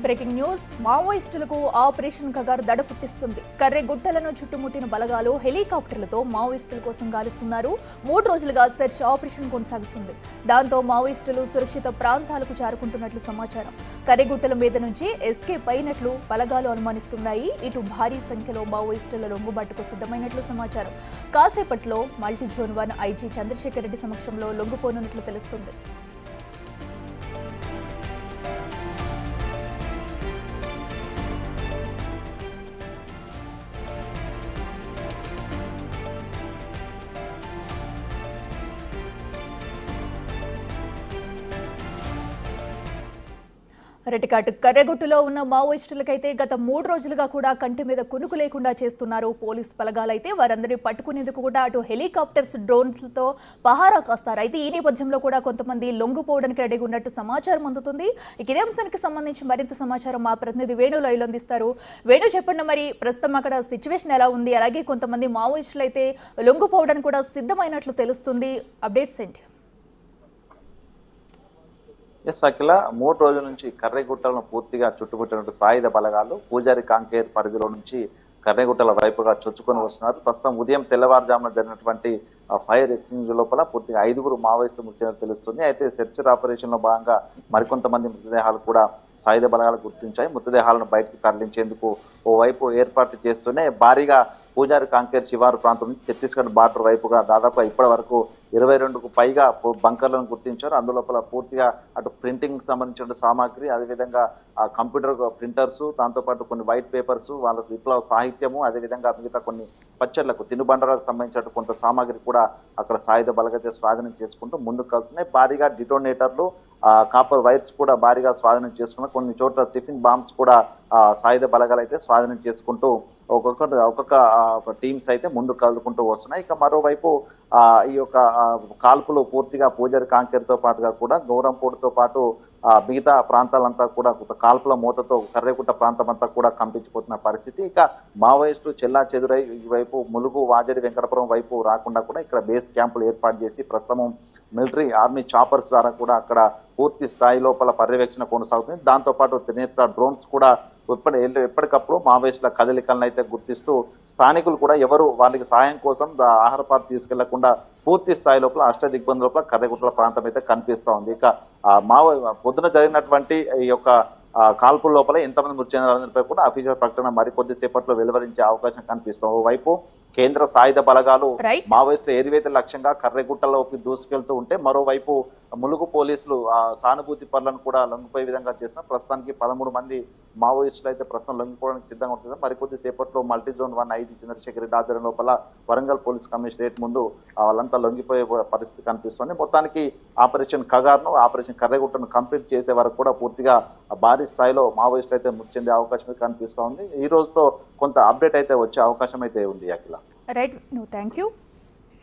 Breaking news. మావోయిస్టులకు operation Kagar దడ పుట్టిస్తుంది. కర్రెగుట్టలను చుట్టుముట్టిన బలగాలు హెలికాప్టర్లతో మావోయిస్టుల కోసం గాలిస్తున్నారు. 3 రోజులుగా సెర్చ్ ఆపరేషన్ కొనసాగుతుంది. దాంతో మావోయిస్టులు సురక్షిత ప్రాంతాలకు చేరుకుంటున్నట్లు సమాచారం. కర్రెగుట్టల మీద నుంచి ఎస్కేప్ అయినట్లు బలగాలు అనుమానిస్తున్నాయి. ఇటు భారీ సంఖ్యలో మావోయిస్టుల లొంగుబాటుకు సిద్ధమైనట్లు సమాచారం. కాసేపట్లో multi zone 1 IG Chandrasekhar Reddy సమక్షంలో లొంగిపోనున్నట్లు తెలుస్తుంది. రెటికాటు కర్రెగుట్టులో ఉన్న మావోయిస్టులకైతే గత 3 రోజులుగా కూడా కంటి మీద కునుకు లేకుండా చేస్తున్నారు. పోలీసు బలగాలైతే వారందరినీ పట్టుకునేందుకు కూడా అటు హెలికాప్టర్స్, డ్రోన్స్లతో పహారా కాస్తారు. అయితే ఈ నేపథ్యంలో కూడా కొంతమంది లొంగిపోవడానికి రెడీగా ఉన్నట్టు సమాచారం అందుతుంది. ఇదే అంశానికి సంబంధించి మరింత సమాచారం మా ప్రతినిధి వేణు లైవ్లో అందిస్తారు. వేణు, చెప్పండి, మరి ప్రస్తుతం అక్కడ సిచ్యువేషన్ ఎలా ఉంది? అలాగే కొంతమంది మావోయిస్టులు అయితే లొంగిపోవడానికి కూడా సిద్ధమైనట్లు తెలుస్తుంది. అప్డేట్స్ ఏంటి? ఎస్ అఖిల, 3 రోజుల నుంచి కర్రెగుట్టలను పూర్తిగా చుట్టుముట్టినట్టు సాయుధ బలగాలు పూజారి కాంకేర్ పరిధిలో నుంచి కర్రెగుట్టల వైపుగా చొచ్చుకొని వస్తున్నారు. ప్రస్తుతం ఉదయం తెల్లవారుజామున జరిగినటువంటి ఫైర్ ఎక్స్చేంజ్ లోపల పూర్తిగా 5 మావోయిస్టులు మృతి తెలుస్తుంది. అయితే సెర్చ్ ఆపరేషన్ లో భాగంగా మరికొంతమంది మృతదేహాలు కూడా సాయుధ బలగాలు గుర్తించాయి. మృతదేహాలను బయటకు తరలించేందుకు ఓవైపు ఏర్పాటు చేస్తూనే భారీగా పూజారి కాంకేర్ శివారు ప్రాంతం నుంచి ఛత్తీస్గఢ్ బార్డర్ వైపుగా దాదాపు ఇప్పటి వరకు 22కు పైగా బంకర్లను గుర్తించారు. అందులోపల పూర్తిగా అటు ప్రింటింగ్ సంబంధించిన సామాగ్రి, అదేవిధంగా ఆ కంప్యూటర్ ప్రింటర్స్, దాంతోపాటు కొన్ని వైట్ పేపర్స్, వాళ్ళకు విప్లవ సాహిత్యము, అదేవిధంగా మిగతా కొన్ని పచ్చళ్లకు తినుబండరాలకు సంబంధించిన కొంత సామాగ్రి కూడా అక్కడ సాయుధ బలగైతే స్వాధీనం చేసుకుంటూ ముందుకు వెళ్తున్నాయి. భారీగా డిటోనేటర్లు, కాపర్ వైర్స్ కూడా భారీగా స్వాధీనం చేసుకున్న కొన్ని చోట్ల టిఫిన్ బాంబ్స్ కూడా సాయుధ బలగాలు అయితే స్వాధీనం చేసుకుంటూ ఒక్కొక్క టీమ్స్ అయితే ముందుకు కదులుకుంటూ వస్తున్నాయి. ఇక మరోవైపు ఈ యొక్క కాల్పులు పూర్తిగా పూజారి కాంకేర్తో పాటుగా కూడా గౌరంపూడితో పాటు మిగతా ప్రాంతాలంతా కూడా కాల్పుల మూతతో కర్రెగుట్ట ప్రాంతం అంతా కూడా కంపించిపోతున్న పరిస్థితి. ఇక మావోయిస్టులు చెల్లా చెదురై ఈ వైపు ములుగు, వాజేడి, వెంకటపురం వైపు రాకుండా కూడా ఇక్కడ బేస్ క్యాంపులు ఏర్పాటు చేసి ప్రస్తుతం మిలిటరీ ఆర్మీ చాపర్స్ ద్వారా కూడా అక్కడ పూర్తి స్థాయి లోపల పర్యవేక్షణ కొనసాగుతుంది. దాంతోపాటు త్రినేత్ర డ్రోన్స్ కూడా ఎప్పటికప్పుడు మావోయిస్టుల కదలికలను అయితే గుర్తిస్తూ స్థానికులు కూడా ఎవరు వాళ్ళకి సహాయం కోసం ఆహారపాత్ర తీసుకెళ్లకుండా పూర్తి స్థాయి లోపల అష్టదిగ్బంధ లోపల కర్రెగుట్టల ప్రాంతం అయితే కనిపిస్తూ ఉంది. ఇక పొద్దున జరిగినటువంటి ఈ యొక్క కాల్పుల లోపల ఎంతమంది మృతి చెందారనిపై కూడా అఫీషియల్ ప్రకటన మరికొద్ది సేపట్లో వెలువరించే అవకాశం కనిపిస్తుంది. ఓవైపు కేంద్ర సాయుధ బలగాలు మావోయిస్టుల ఏరివేత లక్ష్యంగా కర్రెగుట్టలోకి దూసుకెళ్తూ ఉంటే, మరోవైపు ములుగు పోలీసులు సానుభూతి పనులను కూడా లొంగిపోయే విధంగా చేసిన ప్రస్తుతానికి 13 మంది మావోయిస్టులు అయితే ప్రస్తుతం లొంగిపోవడానికి సిద్ధంగా ఉంటుంది. మరికొద్ది సేపట్లో multi zone 1 IG Chandrasekhar Reddy ఆధ్వర్యం లోపల వరంగల్ పోలీస్ కమిషనరేట్ ముందు వాళ్ళంతా లొంగిపోయే పరిస్థితి కనిపిస్తుంది. మొత్తానికి ఆపరేషన్ కగార్ను, ఆపరేషన్ కర్రెగుట్టను కంప్లీట్ చేసే వరకు కూడా పూర్తిగా భారీ స్థాయిలో మావోయిస్టులు అయితే మృతి చెందే అవకాశం కనిపిస్తూ ఉంది. ఈ రోజుతో కొంత అప్డేట్ అయితే వచ్చే అవకాశం అయితే ఉంది. అఖిల, రైట్, థ్యాంక్ యూ.